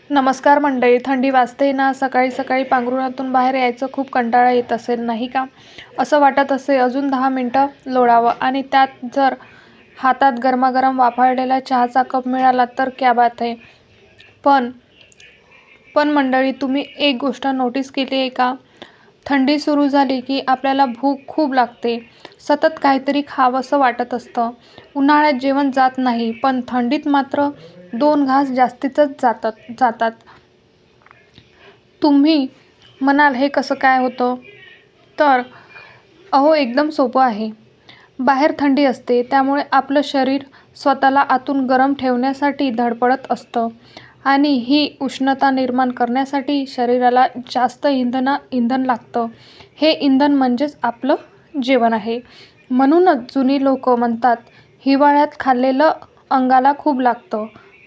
नमस्कार मंडळी. थंडी वाजते ना, सकाळी सकाळी पांघरुणातून बाहेर यायचं खूप कंटाळा येत असेल नाही का? असं वाटत असेल अजून 10 मिनटं लोळावं आणि त्यात जर हातात गरमागरम वाफाळलेला चहाचा कप मिळाला तर क्या बात है. पण पण मंडळी, तुम्ही एक गोष्ट नोटीस केली आहे का? थंडी सुरू झाली की आपल्याला भूक खूप लागते. सतत काहीतरी खावंसं वाटत असतं. उन्हाळ्यात जेवण जात नाही, पण थंडीत मात्र 2 घास जास्तीच जातात. तुम्ही म्हणाल हे कसं काय होतं? तर अहो, एकदम सोपं आहे. बाहेर थंडी असते, त्यामुळे आपलं शरीर स्वतःला आतून गरम ठेवण्यासाठी धडपडत असतं आणि ही उष्णता निर्माण करण्यासाठी शरीराला जास्त इंधन लागतं. हे इंधन म्हणजेच आपलं जेवण आहे. म्हणूनच जुनी लोकं म्हणतात, हिवाळ्यात खाल्लेलं अंगाला खूप लागतं.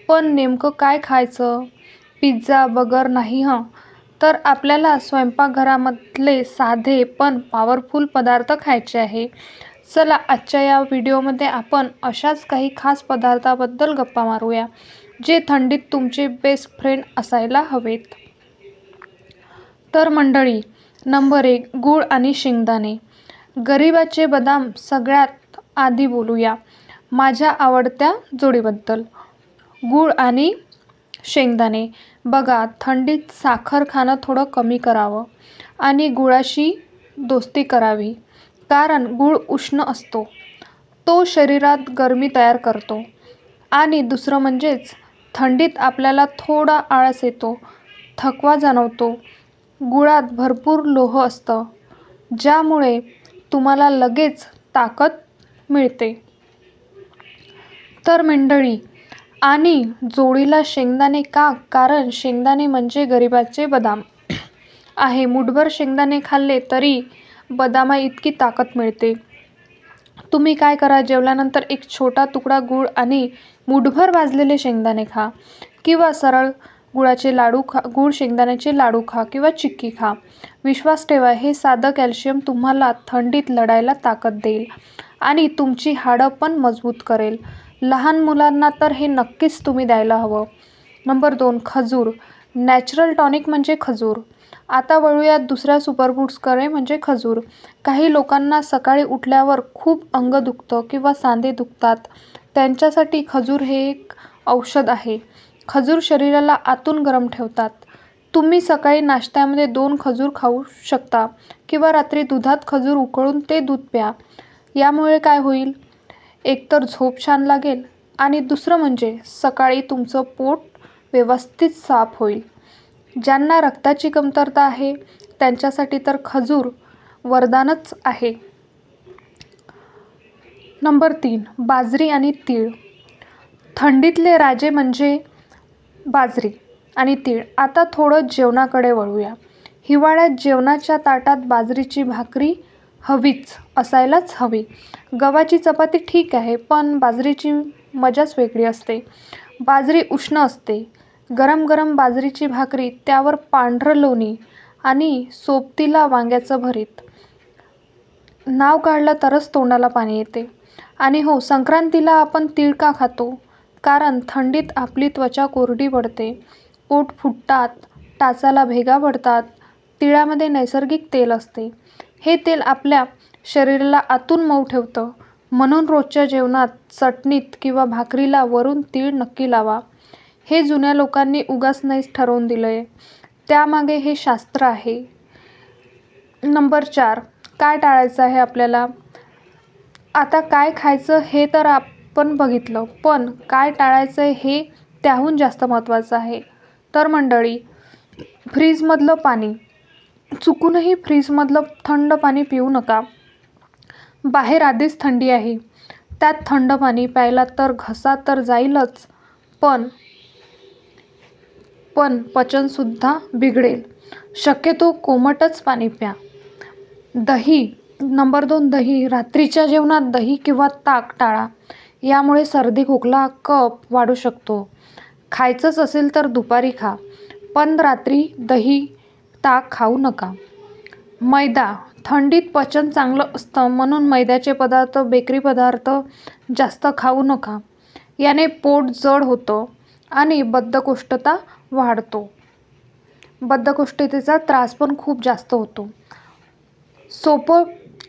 पण नेमकं काय खायचं? पिझ्झा, बर्गर नाही हं. तर आपल्याला स्वयंपाकघरामधले साधे पण पॉवरफुल पदार्थ खायचे आहे. चला, आजच्या या व्हिडिओमध्ये आपण अशाच काही खास पदार्थाबद्दल गप्पा मारूया, जे थंडीत तुमचे बेस्ट फ्रेंड असायला हवेत. तर मंडळी, नंबर 1, गूळ आणि शेंगदाणे. गरिबाचे बदाम. सगळ्यात आधी बोलूया माझ्या आवडत्या जोडीबद्दल, गूळ आणि शेंगदाणे. बघा, थंडीत साखर खाणं थोडं कमी करावं आणि गुळाशी दोस्ती करावी. कारण गूळ उष्ण असतो, तो शरीरात गरमी तयार करतो. आणि दुसरं म्हणजेच थंडीत आपल्याला थोडा आळस येतो, थकवा जाणवतो. गुळात भरपूर लोह असतं, ज्यामुळे तुम्हाला लगेच ताकद मिळते. तर मंडळी, आणि जोडीला शेंगदाणे का? कारण शेंगदाणे म्हणजे गरिबाचे बदाम आहे. मुठभर शेंगदाणे खाल्ले तरी बदामाइतकी ताकद मिळते. तुम्ही काय करा, जेवल्यानंतर एक छोटा तुकडा गूळ आणि मुठभर भाजलेले शेंगदाणे खा, किंवा सरळ गूळ शेंगदाण्याचे लाडू खा किंवा चिक्की खा. विश्वास ठेवा, हे साधं कॅल्शियम तुम्हाला थंडीत लढायला ताकद देईल आणि तुमची हाडं पण मजबूत करेल. लहान मुलांना तर हे नक्कीच तुम्ही द्यायला हवं. नंबर 2, खजूर. नॅचरल टॉनिक म्हणजे खजूर. आता वळूयात दुसऱ्या सुपरफूड्सकडे, म्हणजे खजूर. काही लोकांना सकाळी उठल्यावर खूप अंग दुखतं किंवा सांधे दुखतात. त्यांच्यासाठी खजूर हे एक औषध आहे. खजूर शरीराला आतून गरम ठेवतात. तुम्ही सकाळी नाश्त्यामध्ये 2 खजूर खाऊ शकता किंवा रात्री दुधात खजूर उकळून ते दूध प्या. यामुळे काय होईल? एकतर झोप छान लागेल आणि दुसरं म्हणजे सकाळी तुमचं पोट व्यवस्थित साफ होईल. ज्यांना रक्ताची कमतरता आहे त्यांच्यासाठी तर खजूर वरदानच आहे. नंबर 3, बाजरी आणि तीळ. थंडीतले राजे म्हणजे बाजरी आणि तीळ. आता थोडं जेवणाकडे वळूया. हिवाळ्यात जेवणाच्या ताटात बाजरीची भाकरी असायलाच हवी. गव्हाची चपाती ठीक आहे, पण बाजरीची मजाच वेगळी असते. बाजरी उष्ण असते. गरम गरम बाजरीची भाकरी, त्यावर पांढरं लोणी आणि सोबतीला वांग्याचं भरीत. नाव काढलं तरच तोंडाला पाणी येते. आणि हो, संक्रांतीला आपण तीळ का खातो? कारण थंडीत आपली त्वचा कोरडी पडते, ओठ फुटतात, टाचाला भेगा पडतात. तिळामध्ये नैसर्गिक तेल असते. हे तेल आपल्या शरीराला आतून मऊ ठेवतं. म्हणून रोजच्या जेवणात, चटणीत किंवा भाकरीला वरून तीळ नक्की लावा. हे जुन्या लोकांनी उगाच नाहीच ठरवून दिलंय, त्यामागे हे शास्त्र आहे. नंबर 4, काय टाळायचं आहे आपल्याला? आता काय खायचं हे तर आपण बघितलं, पण काय टाळायचं हे त्याहून जास्त महत्त्वाचं आहे. तर मंडळी, फ्रीजमधलं पाणी. चुकूनही फ्रीजमधलं थंड पाणी पिऊ नका. बाहेर आधीच थंडी आहे, त्यात थंड पाणी प्यायला तर घसा तर जाईलच, पण पचनसुद्धा बिघडेल. शक्यतो कोमटच पाणी प्या. दही. नंबर 2, दही. रात्रीच्या जेवणात दही किंवा ताक टाळा. यामुळे सर्दी, खोकला, कफ वाढू शकतो. खायचंच असेल तर दुपारी खा, पण रात्री दही, ताक खाऊ नका. मैदा. थंडीत पचन चांगलं असतं, म्हणून मैद्याचे पदार्थ, बेकरी पदार्थ जास्त खाऊ नका. याने पोट जड होतं आणि बद्धकोष्ठता वाढतो. बद्धकोष्ठतेचा त्रास पण खूप जास्त होतो.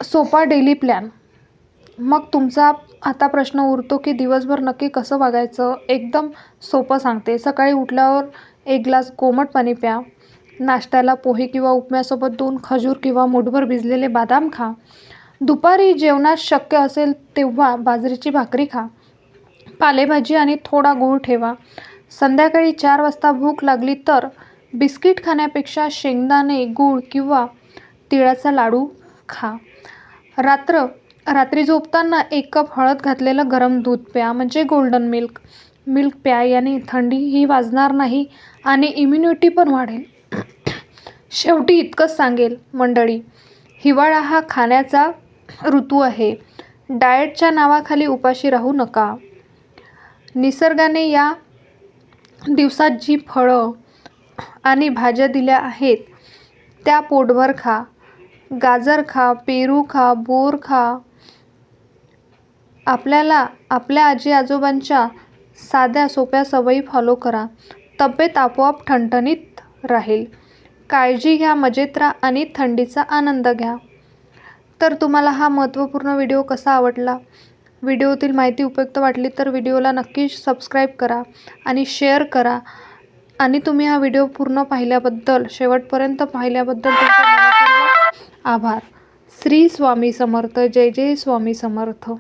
सोपा डेली प्लॅन. मग तुमचा आता प्रश्न उरतो की दिवसभर नक्की कसं वागायचं. एकदम सोपं सांगते. सकाळी उठल्यावर 1 ग्लास कोमट पाणी प्या. नाश्त्याला पोहे किंवा उपम्यासोबत 2 खजूर किंवा मूठभर भिजलेले बदाम खा. दुपारी जेवणात शक्य असेल तेव्हा बाजरीची भाकरी खा. पालेभाजी आणि थोडा गूळ ठेवा. संध्याकाळी 4 वाजता भूक लागली तर बिस्किट खाण्यापेक्षा शेंगदाणे, गूळ किंवा तिळाचा लाडू खा. रात्री झोपताना 1 कप हळद घातलेलं गरम दूध प्या, म्हणजे गोल्डन मिल्क प्या. याने थंडीही वाजणार नाही आणि इम्युनिटी पण वाढेल. शेवटी इतकंच सांगेल मंडळी, हिवाळा हा खाण्याचा ऋतू आहे. डाएटच्या नावाखाली उपाशी राहू नका. निसर्गाने या दिवसात जी फळं आणि भाज्या दिल्या आहेत त्या पोटभर खा. गाजर खा, पेरू खा, बोर खा. आपल्या आजी आजोबांच्या साध्या सोप्या सवयी फॉलो करा. तब्येत आपोआप ठणठणीत राहील. काळजी घ्या, मजेत राहा आणि थंडीचा आनंद घ्या. तर तुम्हाला हा महत्त्वपूर्ण व्हिडिओ कसा आवडला? व्हिडिओतील माहिती उपयुक्त वाटली तर व्हिडिओला नक्की सबस्क्राईब करा आणि शेअर करा. आणि तुम्ही हा व्हिडिओ पूर्ण पाहिल्याबद्दल, शेवटपर्यंत पाहिल्याबद्दल तुमचे मनःपूर्वक आभार. श्री स्वामी समर्थ. जय जय स्वामी समर्थ.